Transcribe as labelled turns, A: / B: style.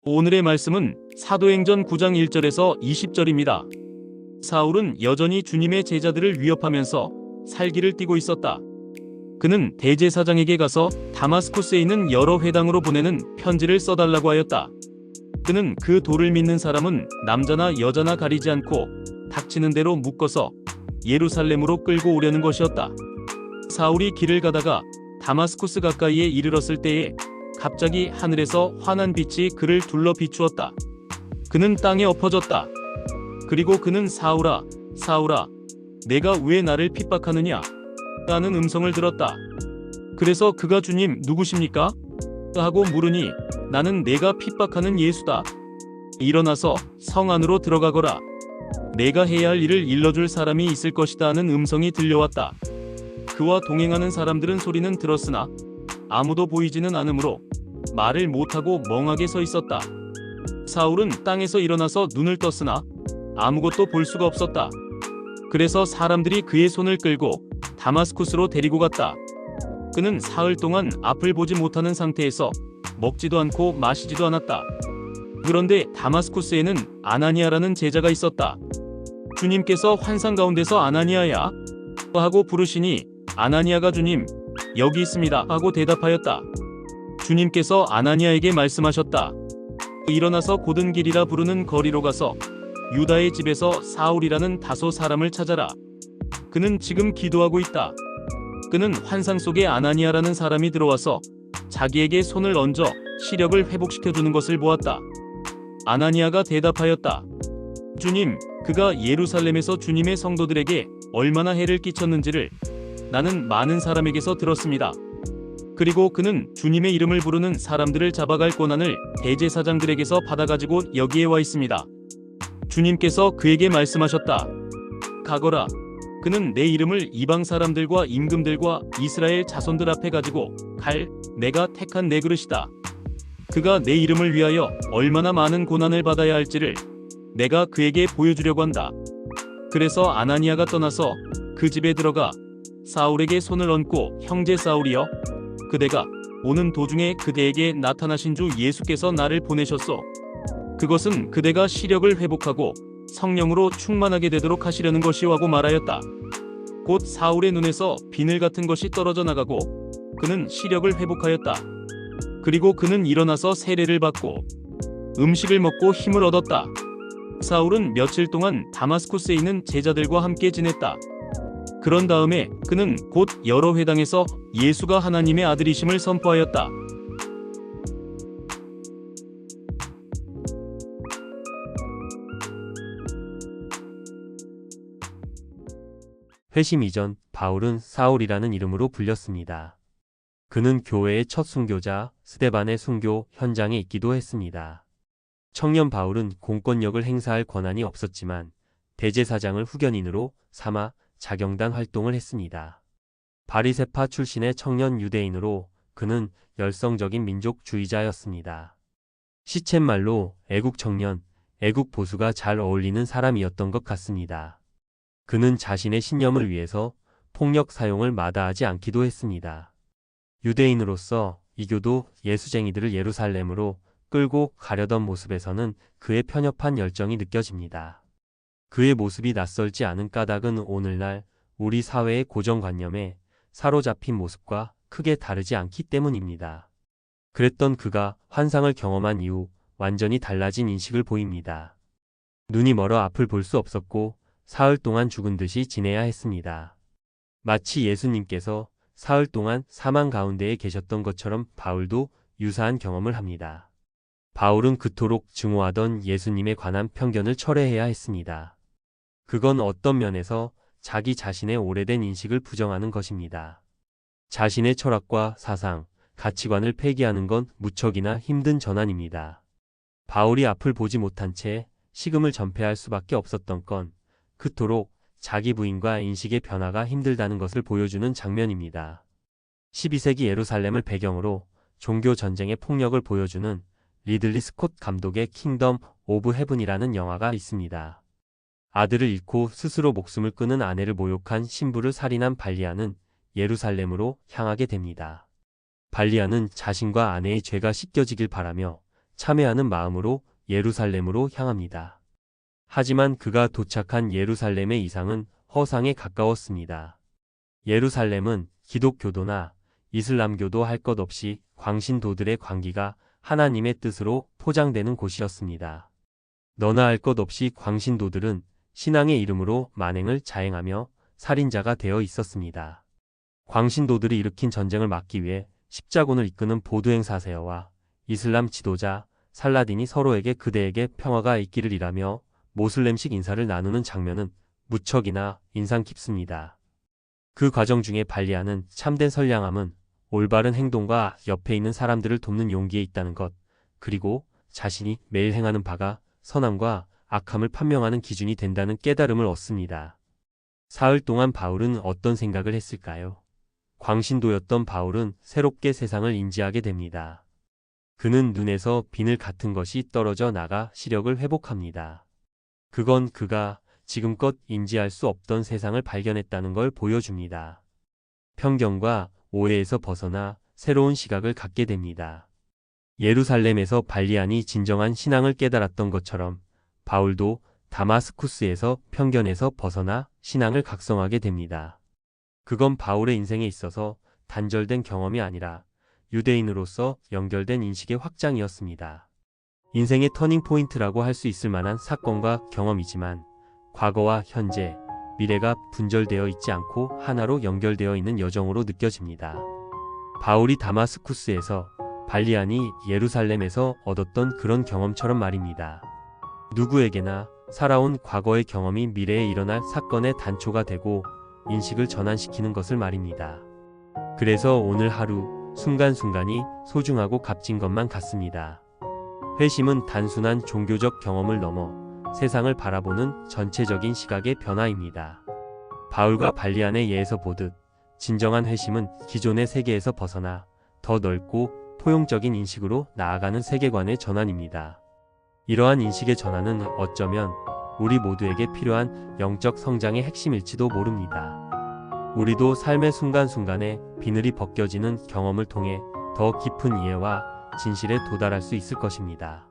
A: 오늘의 말씀은 사도행전 9장 1절에서 20절입니다. 사울은 여전히 주님의 제자들을 위협하면서 살기를 띠고 있었다. 그는 대제사장에게 가서 다마스쿠스에 있는 여러 회당으로 보내는 편지를 써달라고 하였다. 그는 그 도를 믿는 사람은 남자나 여자나 가리지 않고 닥치는 대로 묶어서 예루살렘으로 끌고 오려는 것이었다. 사울이 길을 가다가 다마스쿠스 가까이에 이르렀을 때에 갑자기 하늘에서 환한 빛이 그를 둘러 비추었다. 그는 땅에 엎어졌다. 그리고 그는 사울아, 사울아, 내가 왜 나를 핍박하느냐? 라는 음성을 들었다. 그래서 그가 주님 누구십니까? 하고 물으니 나는 내가 핍박하는 예수다. 일어나서 성 안으로 들어가거라. 내가 해야 할 일을 일러줄 사람이 있을 것이다 하는 음성이 들려왔다. 그와 동행하는 사람들은 소리는 들었으나 아무도 보이지는 않으므로 말을 못하고 멍하게 서 있었다. 사울은 땅에서 일어나서 눈을 떴으나 아무것도 볼 수가 없었다. 그래서 사람들이 그의 손을 끌고 다마스쿠스로 데리고 갔다. 그는 사흘 동안 앞을 보지 못하는 상태에서 먹지도 않고 마시지도 않았다. 그런데 다마스쿠스에는 아나니아라는 제자가 있었다. 주님께서 환상 가운데서 아나니아야? 하고 부르시니 아나니아가 주님, 여기 있습니다. 하고 대답하였다. 주님께서 아나니아에게 말씀하셨다. 일어나서 곧은 길이라 부르는 거리로 가서 유다의 집에서 사울이라는 다소 사람을 찾아라. 그는 지금 기도하고 있다. 그는 환상 속에 아나니아라는 사람이 들어와서 자기에게 손을 얹어 시력을 회복시켜주는 것을 보았다. 아나니아가 대답하였다. 주님, 그가 예루살렘에서 주님의 성도들에게 얼마나 해를 끼쳤는지를 나는 많은 사람에게서 들었습니다. 그리고 그는 주님의 이름을 부르는 사람들을 잡아갈 권한을 대제사장들에게서 받아가지고 여기에 와 있습니다. 주님께서 그에게 말씀하셨다. 가거라. 그는 내 이름을 이방 사람들과 임금들과 이스라엘 자손들 앞에 가지고 갈 내가 택한 내 그릇이다. 그가 내 이름을 위하여 얼마나 많은 고난을 받아야 할지를 내가 그에게 보여주려고 한다. 그래서 아나니아가 떠나서 그 집에 들어가 사울에게 손을 얹고 형제 사울이여, 그대가 오는 도중에 그대에게 나타나신 주 예수께서 나를 보내셨소. 그것은 그대가 시력을 회복하고 성령으로 충만하게 되도록 하시려는 것이오 하고 말하였다. 곧 사울의 눈에서 비늘 같은 것이 떨어져 나가고 그는 시력을 회복하였다. 그리고 그는 일어나서 세례를 받고 음식을 먹고 힘을 얻었다. 사울은 며칠 동안 다마스쿠스에 있는 제자들과 함께 지냈다. 그런 다음에 그는 곧 여러 회당에서 예수가 하나님의 아들이심을 선포하였다.
B: 회심 이전 바울은 사울이라는 이름으로 불렸습니다. 그는 교회의 첫 순교자 스데반의 순교 현장에 있기도 했습니다. 청년 바울은 공권력을 행사할 권한이 없었지만 대제사장을 후견인으로 삼아 자경단 활동을 했습니다. 바리새파 출신의 청년 유대인으로 그는 열성적인 민족주의자였습니다. 시쳇말로 애국 청년, 애국 보수가 잘 어울리는 사람이었던 것 같습니다. 그는 자신의 신념을 위해서 폭력 사용을 마다하지 않기도 했습니다. 유대인으로서 이교도 예수쟁이들을 예루살렘으로 끌고 가려던 모습에서는 그의 편협한 열정이 느껴집니다. 그의 모습이 낯설지 않은 까닭은 오늘날 우리 사회의 고정관념에 사로잡힌 모습과 크게 다르지 않기 때문입니다. 그랬던 그가 환상을 경험한 이후 완전히 달라진 인식을 보입니다. 눈이 멀어 앞을 볼 수 없었고 사흘 동안 죽은 듯이 지내야 했습니다. 마치 예수님께서 사흘 동안 사망 가운데에 계셨던 것처럼 바울도 유사한 경험을 합니다. 바울은 그토록 증오하던 예수님에 관한 편견을 철회해야 했습니다. 그건 어떤 면에서 자기 자신의 오래된 인식을 부정하는 것입니다. 자신의 철학과 사상, 가치관을 폐기하는 건 무척이나 힘든 전환입니다. 바울이 앞을 보지 못한 채 식음을 전폐할 수밖에 없었던 건 그토록 자기 부인과 인식의 변화가 힘들다는 것을 보여주는 장면입니다. 12세기 예루살렘을 배경으로 종교 전쟁의 폭력을 보여주는 리들리 스콧 감독의 킹덤 오브 헤븐이라는 영화가 있습니다. 아들을 잃고 스스로 목숨을 끊은 아내를 모욕한 신부를 살인한 발리아는 예루살렘으로 향하게 됩니다. 발리아는 자신과 아내의 죄가 씻겨지길 바라며 참회하는 마음으로 예루살렘으로 향합니다. 하지만 그가 도착한 예루살렘의 이상은 허상에 가까웠습니다. 예루살렘은 기독교도나 이슬람교도 할 것 없이 광신도들의 광기가 하나님의 뜻으로 포장되는 곳이었습니다. 너나 할 것 없이 광신도들은 신앙의 이름으로 만행을 자행하며 살인자가 되어 있었습니다. 광신도들이 일으킨 전쟁을 막기 위해 십자군을 이끄는 보두행 사세어와 이슬람 지도자 살라딘이 서로에게 그대에게 평화가 있기를 이라며 모슬렘식 인사를 나누는 장면은 무척이나 인상 깊습니다. 그 과정 중에 발리아는 참된 선량함은 올바른 행동과 옆에 있는 사람들을 돕는 용기에 있다는 것, 그리고 자신이 매일 행하는 바가 선함과 악함을 판명하는 기준이 된다는 깨달음을 얻습니다. 사흘 동안 바울은 어떤 생각을 했을까요? 광신도였던 바울은 새롭게 세상을 인지하게 됩니다. 그는 눈에서 비늘 같은 것이 떨어져 나가 시력을 회복합니다. 그건 그가 지금껏 인지할 수 없던 세상을 발견했다는 걸 보여줍니다. 편견과 오해에서 벗어나 새로운 시각을 갖게 됩니다. 예루살렘에서 발리안이 진정한 신앙을 깨달았던 것처럼 바울도 다마스쿠스에서 편견에서 벗어나 신앙을 각성하게 됩니다. 그건 바울의 인생에 있어서 단절된 경험이 아니라 유대인으로서 연결된 인식의 확장이었습니다. 인생의 터닝 포인트라고 할 수 있을 만한 사건과 경험이지만 과거와 현재, 미래가 분절되어 있지 않고 하나로 연결되어 있는 여정으로 느껴집니다. 바울이 다마스쿠스에서, 발리안이 예루살렘에서 얻었던 그런 경험처럼 말입니다. 누구에게나 살아온 과거의 경험이 미래에 일어날 사건의 단초가 되고 인식을 전환시키는 것을 말입니다. 그래서 오늘 하루 순간순간이 소중하고 값진 것만 같습니다. 회심은 단순한 종교적 경험을 넘어 세상을 바라보는 전체적인 시각의 변화입니다. 바울과 발리안의 예에서 보듯 진정한 회심은 기존의 세계에서 벗어나 더 넓고 포용적인 인식으로 나아가는 세계관의 전환입니다. 이러한 인식의 전환은 어쩌면 우리 모두에게 필요한 영적 성장의 핵심일지도 모릅니다. 우리도 삶의 순간순간에 비늘이 벗겨지는 경험을 통해 더 깊은 이해와 진실에 도달할 수 있을 것입니다.